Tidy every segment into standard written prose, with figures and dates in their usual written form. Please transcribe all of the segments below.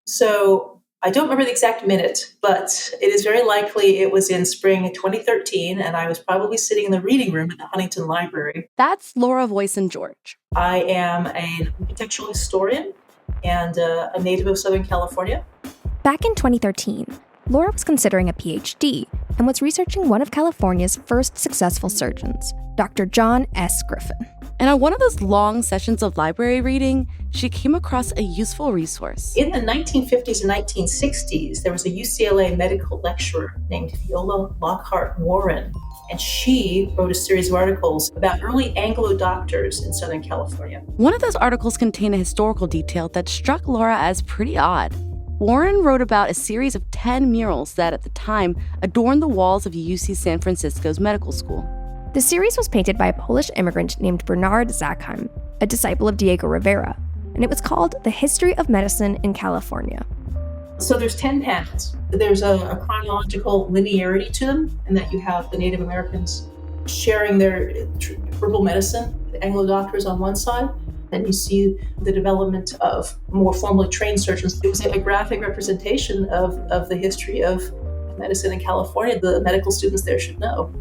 So I don't remember the exact minute, but it is very likely it was in spring 2013, and I was probably sitting in the reading room at the Huntington Library. That's Laura Voisin George. I am an architectural historian and a native of Southern California. Back in 2013, Laura was considering a PhD and was researching one of California's first successful surgeons, Dr. John S. Griffin. And on one of those long sessions of library reading, she came across a useful resource. In the 1950s and 1960s, there was a UCLA medical lecturer named Viola Lockhart Warren, and she wrote a series of articles about early Anglo doctors in Southern California. One of those articles contained a historical detail that struck Laura as pretty odd. Warren wrote about a series of 10 murals that, at the time, adorned the walls of UC San Francisco's medical school. The series was painted by a Polish immigrant named Bernard Zackheim, a disciple of Diego Rivera, and it was called The History of Medicine in California. So there's 10 panels. There's a chronological linearity to them, in that you have the Native Americans sharing their herbal medicine, the Anglo doctors on one side. Then you see the development of more formally trained surgeons. It was a graphic representation of the history of medicine in California. The medical students there should know.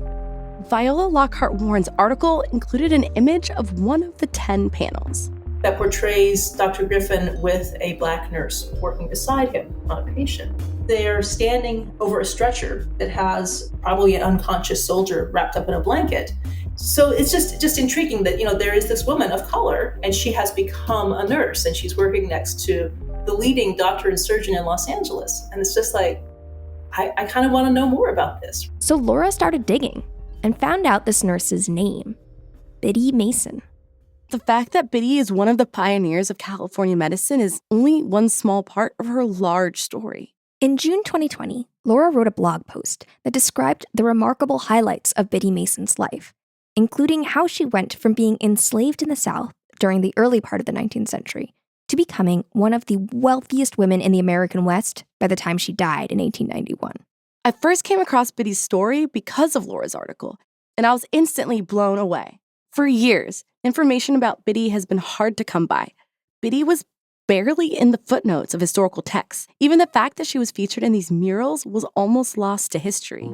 Viola Lockhart Warren's article included an image of one of the 10 panels that portrays Dr. Griffin with a Black nurse working beside him on a patient. They're standing over a stretcher that has probably an unconscious soldier wrapped up in a blanket. So it's just intriguing that, there is this woman of color, and she has become a nurse, and she's working next to the leading doctor and surgeon in Los Angeles. And it's just like, I kind of want to know more about this. So Laura started digging and found out this nurse's name, Biddy Mason. The fact that Biddy is one of the pioneers of California medicine is only one small part of her large story. In June 2020, Laura wrote a blog post that described the remarkable highlights of Biddy Mason's life, including how she went from being enslaved in the South during the early part of the 19th century to becoming one of the wealthiest women in the American West by the time she died in 1891. I first came across Biddy's story because of Laura's article, and I was instantly blown away. For years, information about Biddy has been hard to come by. Biddy was barely in the footnotes of historical texts. Even the fact that she was featured in these murals was almost lost to history.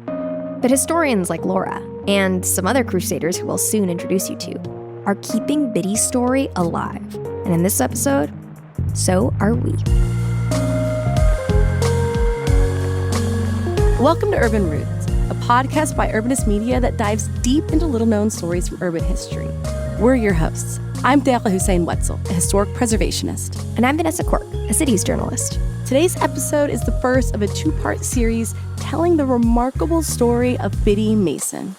But historians like Laura, and some other crusaders who we'll soon introduce you to, are keeping Biddy's story alive. And in this episode, so are we. Welcome to Urban Roots, a podcast by Urbanist Media that dives deep into little-known stories from urban history. We're your hosts. I'm Deqa Hussein Wetzel, a historic preservationist. And I'm Vanessa Quirk, a cities journalist. Today's episode is the first of a two-part series telling the remarkable story of Biddy Mason.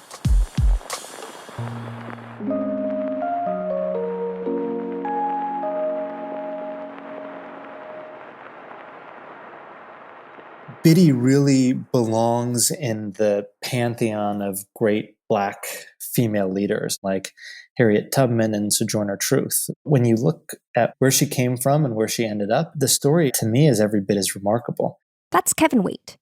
Biddy really belongs in the pantheon of great Black female leaders like Harriet Tubman and Sojourner Truth. When you look at where she came from and where she ended up, the story to me is every bit as remarkable. That's Kevin Waite.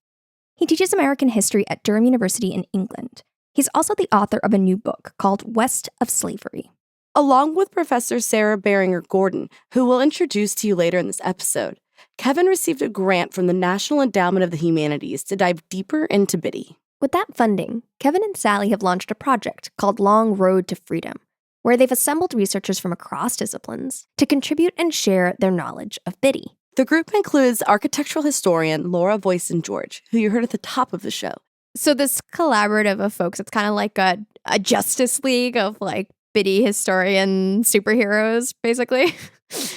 He teaches American history at Durham University in England. He's also the author of a new book called West of Slavery. Along with Professor Sarah Beringer Gordon, who we'll introduce to you later in this episode, Kevin received a grant from the National Endowment of the Humanities to dive deeper into Biddy. With that funding, Kevin and Sally have launched a project called Long Road to Freedom, where they've assembled researchers from across disciplines to contribute and share their knowledge of Biddy. The group includes architectural historian Laura Voisin George, who you heard at the top of the show. So this collaborative of folks, it's kind of like a Justice League of like Biddy historian superheroes, basically.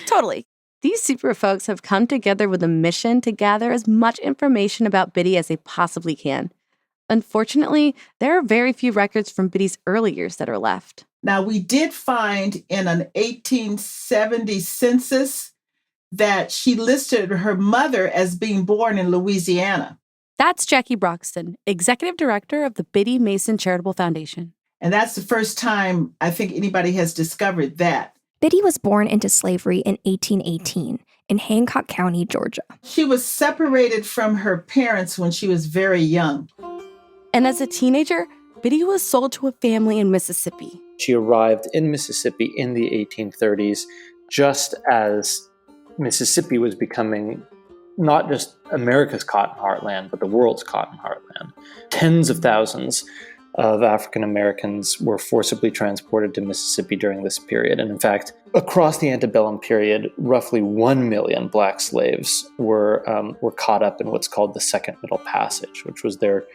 Totally. These super folks have come together with a mission to gather as much information about Biddy as they possibly can. Unfortunately, there are very few records from Biddy's early years that are left. Now, we did find in an 1870 census that she listed her mother as being born in Louisiana. That's Jackie Broxton, executive director of the Biddy Mason Charitable Foundation. And that's the first time I think anybody has discovered that. Biddy was born into slavery in 1818 in Hancock County, Georgia. She was separated from her parents when she was very young. And as a teenager, Biddy was sold to a family in Mississippi. She arrived in Mississippi in the 1830s, just as Mississippi was becoming not just America's cotton heartland, but the world's cotton heartland. Tens of thousands of African Americans were forcibly transported to Mississippi during this period. And in fact, across the antebellum period, roughly 1 million black slaves were caught up in what's called the Second Middle Passage, which was their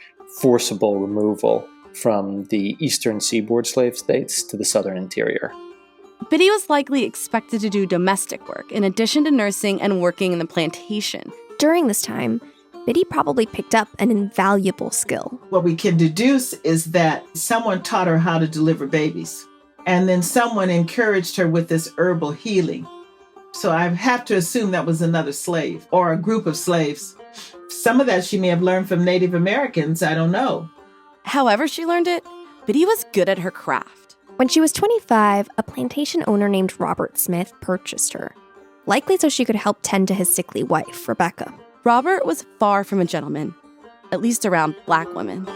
forcible removal from the eastern seaboard slave states to the southern interior. Biddy was likely expected to do domestic work in addition to nursing and working in the plantation. During this time, Biddy probably picked up an invaluable skill. What we can deduce is that someone taught her how to deliver babies, and then someone encouraged her with this herbal healing. So I have to assume that was another slave or a group of slaves. Some of that she may have learned from Native Americans, I don't know. However she learned it, Biddy was good at her craft. When she was 25, a plantation owner named Robert Smith purchased her, likely so she could help tend to his sickly wife, Rebecca. Robert was far from a gentleman, at least around black women.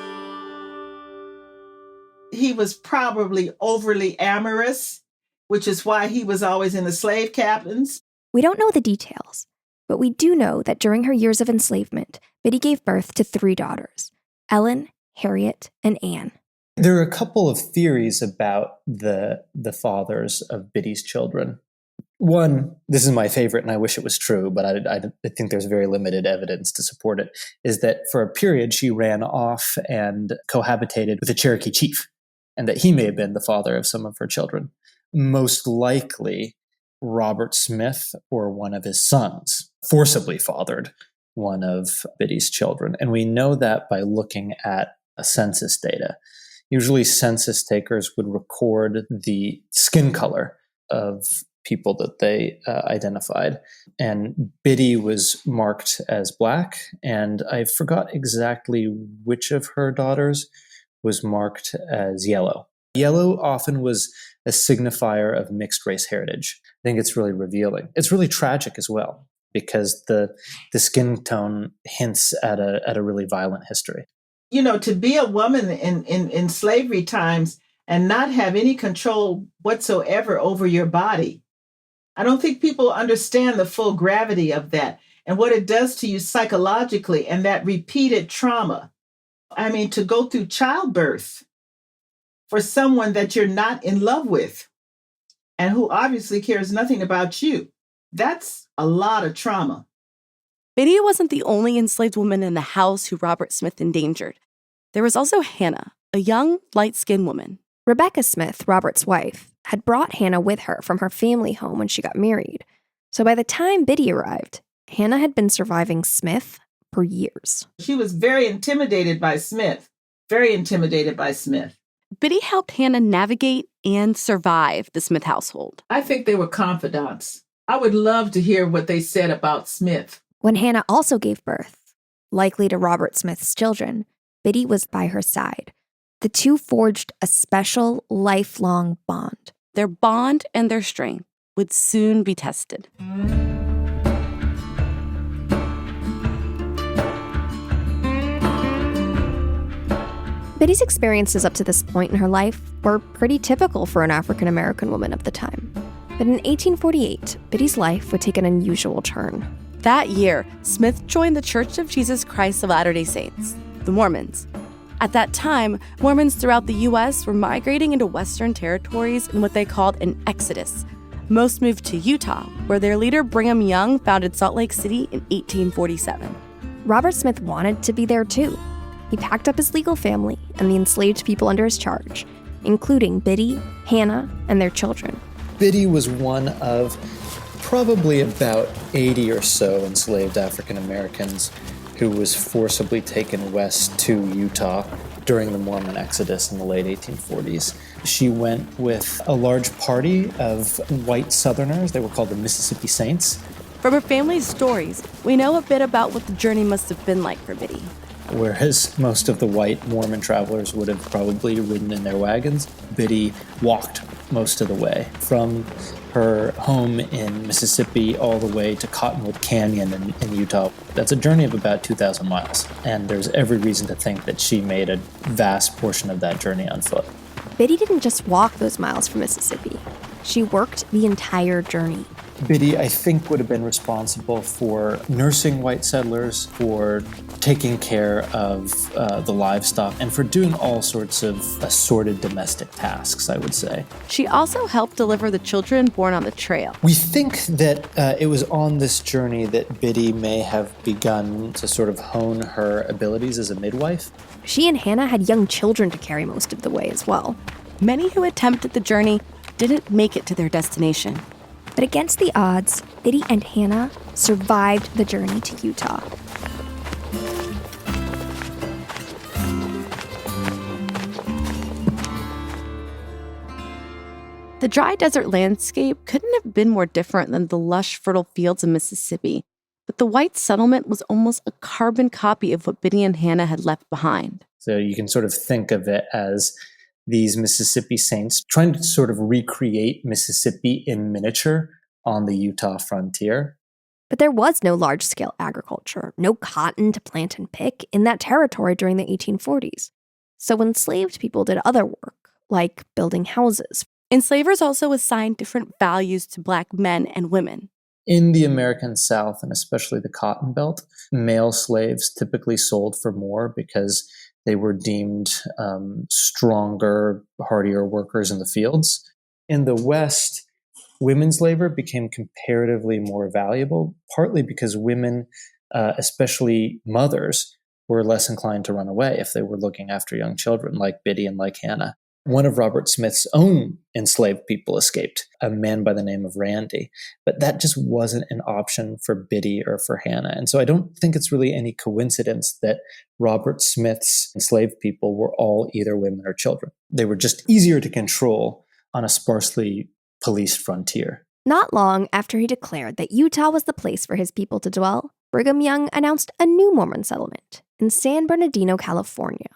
He was probably overly amorous, which is why he was always in the slave cabins. We don't know the details, but we do know that during her years of enslavement, Biddy gave birth to 3 daughters, Ellen, Harriet, and Anne. There are a couple of theories about the fathers of Biddy's children. One, this is my favorite, and I wish it was true, but I think there's very limited evidence to support it, is that for a period she ran off and cohabitated with a Cherokee chief, and that he may have been the father of some of her children. Most likely, Robert Smith or one of his sons forcibly fathered one of Biddy's children. And we know that by looking at census data. Usually census takers would record the skin color of people that they identified. And Biddy was marked as black, and I forgot exactly which of her daughters was marked as yellow. Yellow often was a signifier of mixed race heritage. I think it's really revealing. It's really tragic as well, because the skin tone hints at a really violent history. You know, to be a woman in slavery times and not have any control whatsoever over your body, I don't think people understand the full gravity of that and what it does to you psychologically and that repeated trauma. I mean, to go through childbirth for someone that you're not in love with and who obviously cares nothing about you, that's a lot of trauma. Biddy wasn't the only enslaved woman in the house who Robert Smith endangered. There was also Hannah, a young, light-skinned woman. Rebecca Smith, Robert's wife, had brought Hannah with her from her family home when she got married. So by the time Biddy arrived, Hannah had been surviving Smith for years. She was very intimidated by Smith. Very intimidated by Smith. Biddy helped Hannah navigate and survive the Smith household. I think they were confidants. I would love to hear what they said about Smith. When Hannah also gave birth, likely to Robert Smith's children, Biddy was by her side. The two forged a special, lifelong bond. Their bond and their strength would soon be tested. Biddy's experiences up to this point in her life were pretty typical for an African American woman of the time. But in 1848, Biddy's life would take an unusual turn. That year, Smith joined the Church of Jesus Christ of Latter-day Saints, the Mormons. At that time, Mormons throughout the U.S. were migrating into Western territories in what they called an exodus. Most moved to Utah, where their leader Brigham Young founded Salt Lake City in 1847. Robert Smith wanted to be there too. He packed up his legal family and the enslaved people under his charge, including Biddy, Hannah, and their children. Biddy was one of probably about 80 or so enslaved African Americans who was forcibly taken west to Utah during the Mormon exodus in the late 1840s. She went with a large party of white Southerners. They were called the Mississippi Saints. From her family's stories, we know a bit about what the journey must have been like for Biddy. Whereas most of the white Mormon travelers would have probably ridden in their wagons, Biddy walked most of the way from her home in Mississippi all the way to Cottonwood Canyon in Utah. That's a journey of about 2,000 miles, and there's every reason to think that she made a vast portion of that journey on foot. Biddy didn't just walk those miles from Mississippi. She worked the entire journey. Biddy, I think, would have been responsible for nursing white settlers, for taking care of the livestock, and for doing all sorts of assorted domestic tasks, I would say. She also helped deliver the children born on the trail. We think that it was on this journey that Biddy may have begun to sort of hone her abilities as a midwife. She and Hannah had young children to carry most of the way as well. Many who attempted the journey didn't make it to their destination. But against the odds, Biddy and Hannah survived the journey to Utah. The dry desert landscape couldn't have been more different than the lush, fertile fields of Mississippi, but the white settlement was almost a carbon copy of what Biddy and Hannah had left behind. So you can sort of think of it as these Mississippi saints trying to sort of recreate Mississippi in miniature on the Utah frontier. But there was no large-scale agriculture, no cotton to plant and pick in that territory during the 1840s. So enslaved people did other work, like building houses. Enslavers also assigned different values to Black men and women. In the American South, and especially the Cotton Belt, male slaves typically sold for more because they were deemed stronger, hardier workers in the fields. In the West, women's labor became comparatively more valuable, partly because women, especially mothers, were less inclined to run away if they were looking after young children, like Biddy and like Hannah. One of Robert Smith's own enslaved people escaped, a man by the name of Randy. But that just wasn't an option for Biddy or for Hannah. And so I don't think it's really any coincidence that Robert Smith's enslaved people were all either women or children. They were just easier to control on a sparsely policed frontier. Not long after he declared that Utah was the place for his people to dwell, Brigham Young announced a new Mormon settlement in San Bernardino, California.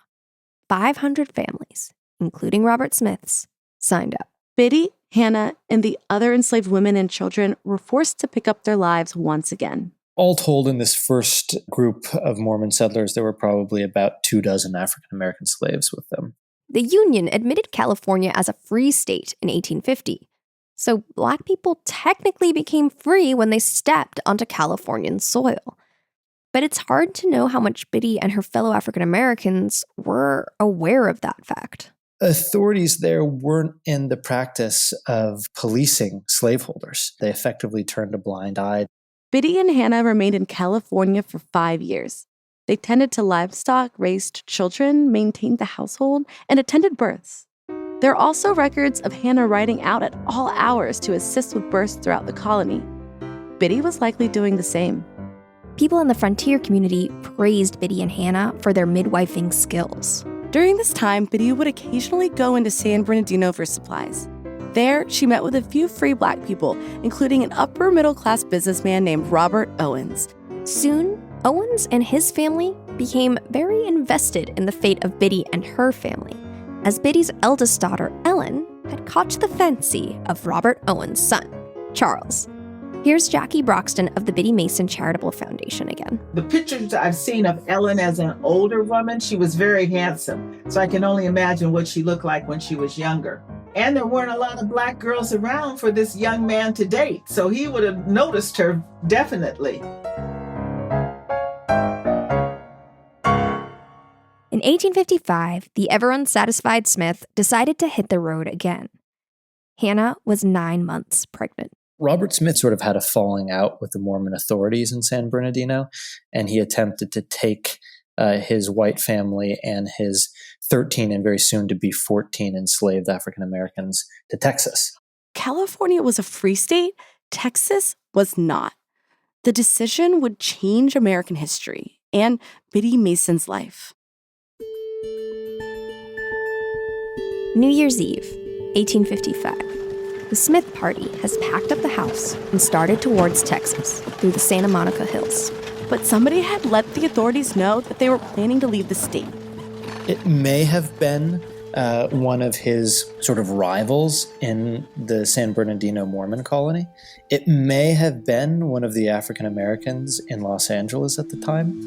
500 families, including Robert Smith's, signed up. Biddy, Hannah, and the other enslaved women and children were forced to pick up their lives once again. All told, in this first group of Mormon settlers, there were probably about 24 African-American slaves with them. The Union admitted California as a free state in 1850, so Black people technically became free when they stepped onto Californian soil. But it's hard to know how much Biddy and her fellow African-Americans were aware of that fact. Authorities there weren't in the practice of policing slaveholders. They effectively turned a blind eye. Biddy and Hannah remained in California for 5 years. They tended to livestock, raised children, maintained the household, and attended births. There are also records of Hannah riding out at all hours to assist with births throughout the colony. Biddy was likely doing the same. People in the frontier community praised Biddy and Hannah for their midwifing skills. During this time, Biddy would occasionally go into San Bernardino for supplies. There, she met with a few free Black people, including an upper-middle-class businessman named Robert Owens. Soon, Owens and his family became very invested in the fate of Biddy and her family, as Biddy's eldest daughter, Ellen, had caught the fancy of Robert Owens' son, Charles. Here's Jackie Broxton of the Biddy Mason Charitable Foundation again. The pictures I've seen of Ellen as an older woman, she was very handsome. So I can only imagine what she looked like when she was younger. And there weren't a lot of Black girls around for this young man to date. So he would have noticed her definitely. In 1855, the ever-unsatisfied Smith decided to hit the road again. Hannah was 9 months pregnant. Robert Smith sort of had a falling out with the Mormon authorities in San Bernardino, and he attempted to take his white family and his 13 and very soon to be 14 enslaved African Americans to Texas. California was a free state. Texas was not. The decision would change American history and Biddy Mason's life. New Year's Eve, 1855. The Smith party has packed up the house and started towards Texas through the Santa Monica Hills. But somebody had let the authorities know that they were planning to leave the state. It may have been one of his sort of rivals in the San Bernardino Mormon colony. It may have been one of the African Americans in Los Angeles at the time,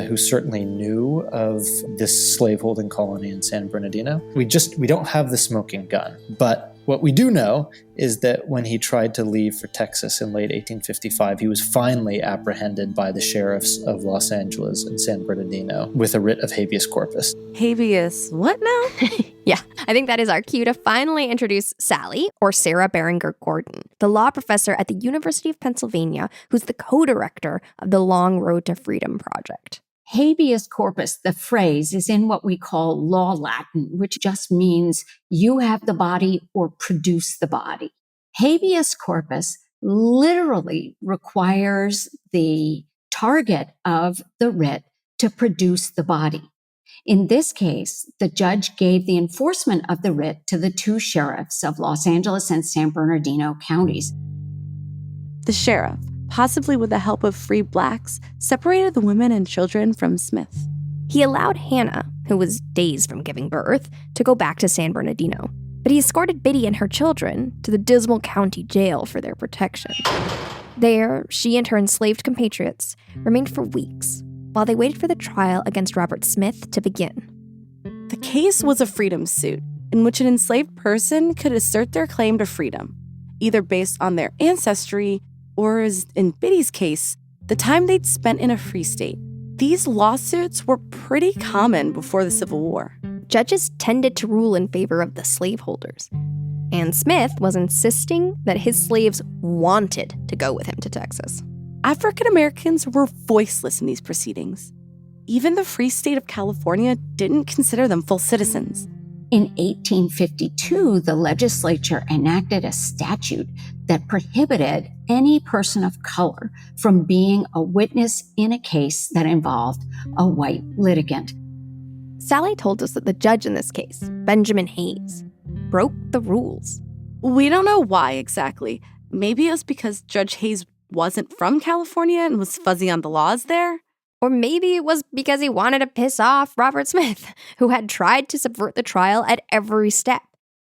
who certainly knew of this slaveholding colony in San Bernardino. We don't have the smoking gun, but What we do know is that when he tried to leave for Texas in late 1855, he was finally apprehended by the sheriffs of Los Angeles and San Bernardino with a writ of habeas corpus. Habeas what now? Yeah, I think that is our cue to finally introduce Sally, or Sarah Berenger Gordon, the law professor at the University of Pennsylvania, who's the co-director of the Long Road to Freedom project. Habeas corpus, the phrase, is in what we call law Latin, which just means you have the body or produce the body. Habeas corpus literally requires the target of the writ to produce the body. In this case, the judge gave the enforcement of the writ to the two sheriffs of Los Angeles and San Bernardino counties. The sheriff, possibly with the help of free blacks, separated the women and children from Smith. He allowed Hannah, who was days from giving birth, to go back to San Bernardino, but he escorted Biddy and her children to the dismal county jail for their protection. There, she and her enslaved compatriots remained for weeks while they waited for the trial against Robert Smith to begin. The case was a freedom suit in which an enslaved person could assert their claim to freedom, either based on their ancestry or, as in Biddy's case, the time they'd spent in a free state. These lawsuits were pretty common before the Civil War. Judges tended to rule in favor of the slaveholders, and Smith was insisting that his slaves wanted to go with him to Texas. African Americans were voiceless in these proceedings. Even the Free State of California didn't consider them full citizens. In 1852, the legislature enacted a statute that prohibited any person of color from being a witness in a case that involved a white litigant. Sally told us that the judge in this case, Benjamin Hayes, broke the rules. We don't know why exactly. Maybe it was because Judge Hayes wasn't from California and was fuzzy on the laws there. Or maybe it was because he wanted to piss off Robert Smith, who had tried to subvert the trial at every step.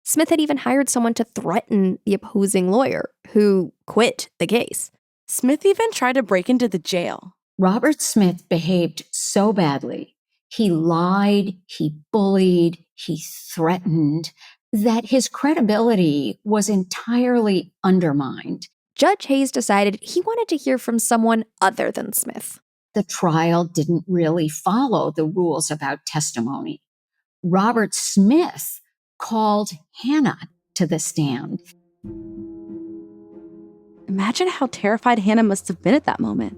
Smith had even hired someone to threaten the opposing lawyer, who quit the case. Smith even tried to break into the jail. Robert Smith behaved so badly. He lied, he bullied, he threatened, that his credibility was entirely undermined. Judge Hayes decided he wanted to hear from someone other than Smith. The trial didn't really follow the rules about testimony. Robert Smith called Hannah to the stand. Imagine how terrified Hannah must have been at that moment.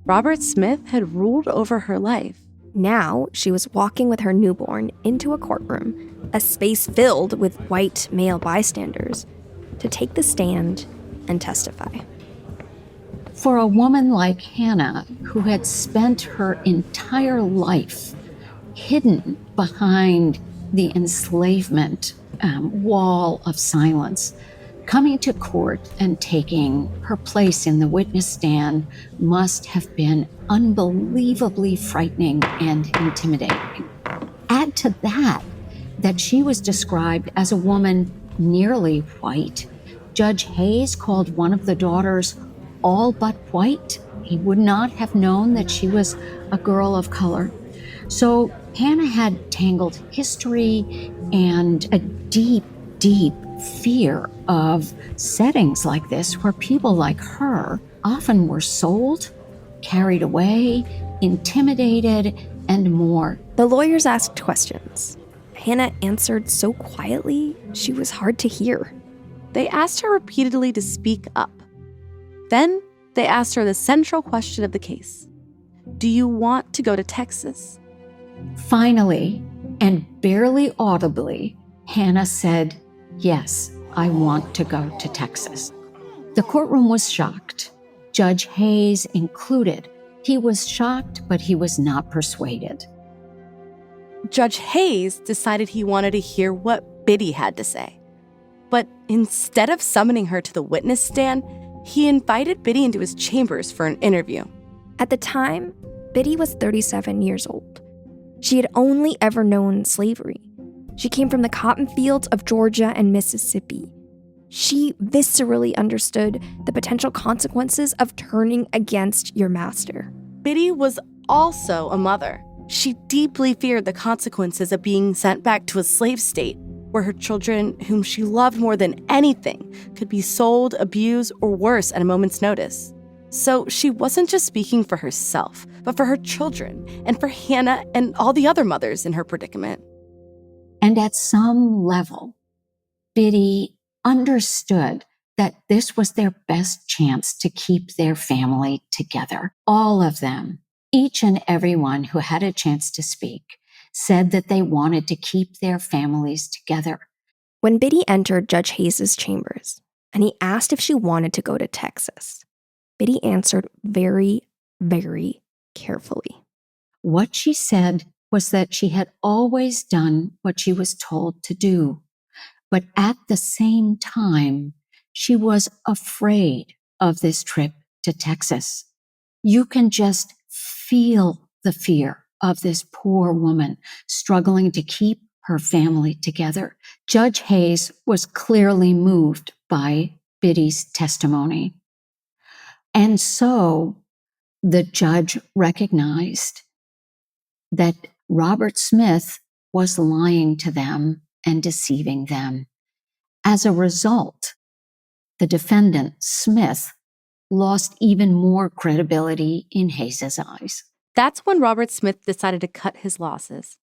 Robert Smith had ruled over her life. Now she was walking with her newborn into a courtroom, a space filled with white male bystanders, to take the stand and testify. For a woman like Hannah, who had spent her entire life hidden behind the enslavement wall of silence, coming to court and taking her place in the witness stand must have been unbelievably frightening and intimidating. Add to that she was described as a woman nearly white. Judge Hayes called one of the daughters all but white. He would not have known that she was a girl of color. So Hannah had tangled history and a deep, deep fear of settings like this where people like her often were sold, carried away, intimidated, and more. The lawyers asked questions. Hannah answered so quietly, she was hard to hear. They asked her repeatedly to speak up. Then they asked her the central question of the case. Do you want to go to Texas? Finally, and barely audibly, Hannah said, "Yes, I want to go to Texas." The courtroom was shocked. Judge Hayes included. He was shocked, but he was not persuaded. Judge Hayes decided he wanted to hear what Biddy had to say. But instead of summoning her to the witness stand, he invited Biddy into his chambers for an interview. At the time, Biddy was 37 years old. She had only ever known slavery. She came from the cotton fields of Georgia and Mississippi. She viscerally understood the potential consequences of turning against your master. Biddy was also a mother. She deeply feared the consequences of being sent back to a slave state. where her children, whom she loved more than anything, could be sold, abused, or worse at a moment's notice. So she wasn't just speaking for herself, but for her children and for Hannah and all the other mothers in her predicament. And at some level, Biddy understood that this was their best chance to keep their family together. All of them, each and every one who had a chance to speak, said that they wanted to keep their families together. When Biddy entered Judge Hayes' chambers and he asked if she wanted to go to Texas, Biddy answered very, very carefully. What she said was that she had always done what she was told to do, but at the same time, she was afraid of this trip to Texas. You can just feel the fear of this poor woman struggling to keep her family together. Judge Hayes was clearly moved by Biddy's testimony. And so the judge recognized that Robert Smith was lying to them and deceiving them. As a result, the defendant, Smith, lost even more credibility in Hayes' eyes. That's when Robert Smith decided to cut his losses.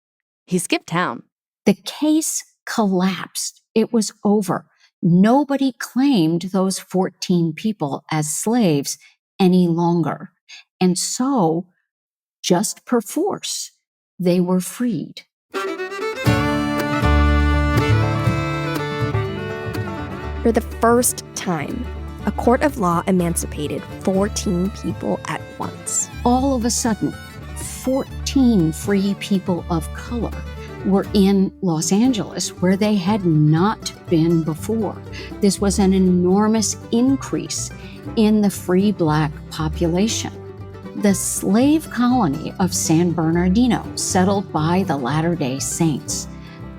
He skipped town. The case collapsed. It was over. Nobody claimed those 14 people as slaves any longer. And so, just perforce, they were freed. For the first time, a court of law emancipated 14 people at once. All of a sudden, 14 free people of color were in Los Angeles, where they had not been before. This was an enormous increase in the free Black population. The slave colony of San Bernardino, settled by the Latter-day Saints,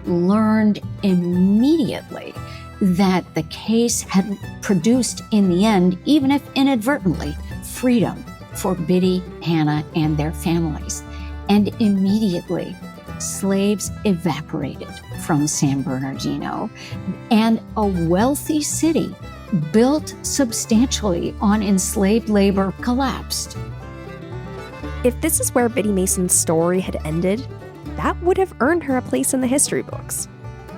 learned immediately that the case had produced in the end, even if inadvertently, freedom for Biddy, Hannah, and their families. And immediately, slaves evaporated from San Bernardino, and a wealthy city built substantially on enslaved labor collapsed. If this is where Biddy Mason's story had ended, that would have earned her a place in the history books.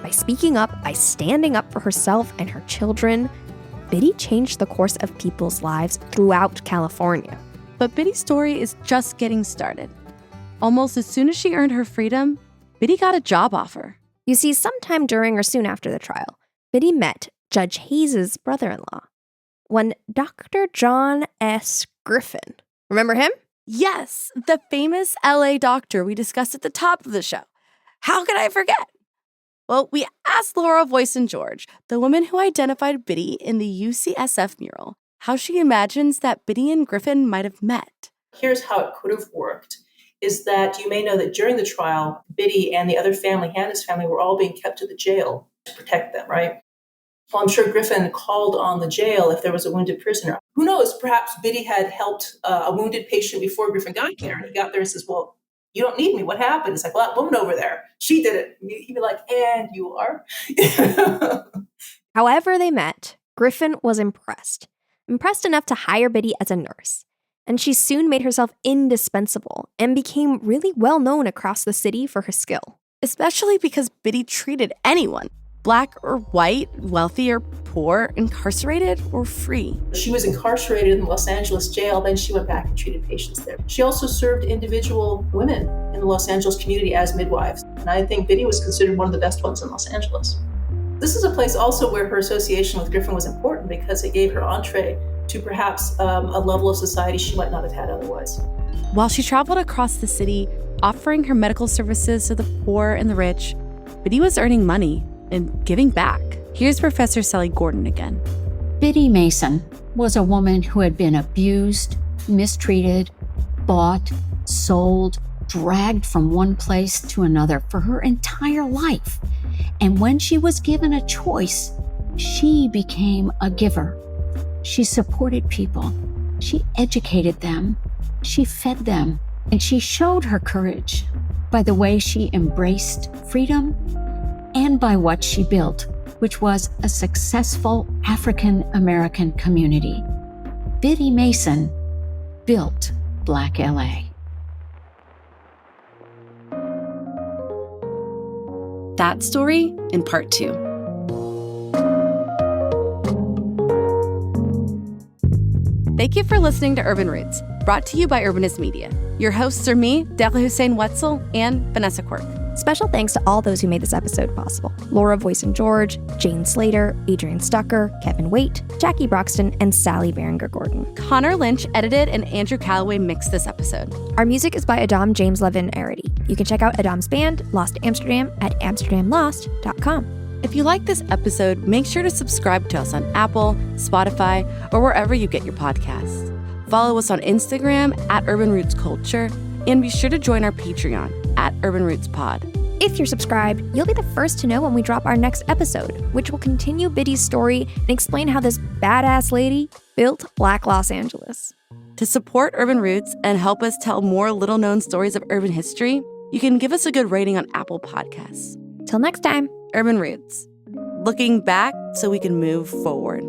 By speaking up, by standing up for herself and her children, Biddy changed the course of people's lives throughout California. But Biddy's story is just getting started. Almost as soon as she earned her freedom, Biddy got a job offer. You see, sometime during or soon after the trial, Biddy met Judge Hayes' brother-in-law, one Dr. John S. Griffin. Remember him? Yes, the famous LA doctor we discussed at the top of the show. How could I forget? Well, we asked Laura Voisin George, the woman who identified Biddy in the UCSF mural, how she imagines that Biddy and Griffin might have met. Here's how it could have worked, is that you may know that during the trial, Biddy and the other family, Hannah's family, were all being kept to the jail to protect them, right? Well, I'm sure Griffin called on the jail if there was a wounded prisoner. Who knows, perhaps Biddy had helped a wounded patient before Griffin got there. And he got there and says, well, you don't need me. What happened? It's like, well, that woman over there, she did it. He'd be like, and you are? However they met, Griffin was impressed enough to hire Biddy as a nurse. And she soon made herself indispensable and became really well known across the city for her skill. Especially because Biddy treated anyone, Black or white, wealthy or poor, incarcerated or free. She was incarcerated in the Los Angeles jail, then she went back and treated patients there. She also served individual women in the Los Angeles community as midwives. And I think Biddy was considered one of the best ones in Los Angeles. This is a place also where her association with Griffin was important because it gave her entree to perhaps a level of society she might not have had otherwise. While she traveled across the city, offering her medical services to the poor and the rich, Biddy was earning money and giving back. Here's Professor Sally Gordon again. Biddy Mason was a woman who had been abused, mistreated, bought, sold, dragged from one place to another for her entire life. And when she was given a choice, she became a giver. She supported people. She educated them. She fed them. And she showed her courage by the way she embraced freedom and by what she built, which was a successful African American community. Biddy Mason built Black LA. That story in part 2. Thank you for listening to Urban Roots, brought to you by Urbanist Media. Your hosts are me, Dehla Hussein Wetzel, and Vanessa Quirk. Special thanks to all those who made this episode possible. Laura Voisin George, Jane Slater, Adrian Stucker, Kevin Waite, Jackie Broxton, and Sally Berenger-Gordon. Connor Lynch edited and Andrew Calloway mixed this episode. Our music is by Adam James Levin Arity. You can check out Adam's band, Lost Amsterdam, at amsterdamlost.com. If you like this episode, make sure to subscribe to us on Apple, Spotify, or wherever you get your podcasts. Follow us on Instagram at Urban Roots Culture, and be sure to join our Patreon at Urban Roots Pod. If you're subscribed, you'll be the first to know when we drop our next episode, which will continue Biddy's story and explain how this badass lady built Black Los Angeles. To support Urban Roots and help us tell more little-known stories of urban history, you can give us a good rating on Apple Podcasts. Till next time. Urban Roots. Looking back so we can move forward.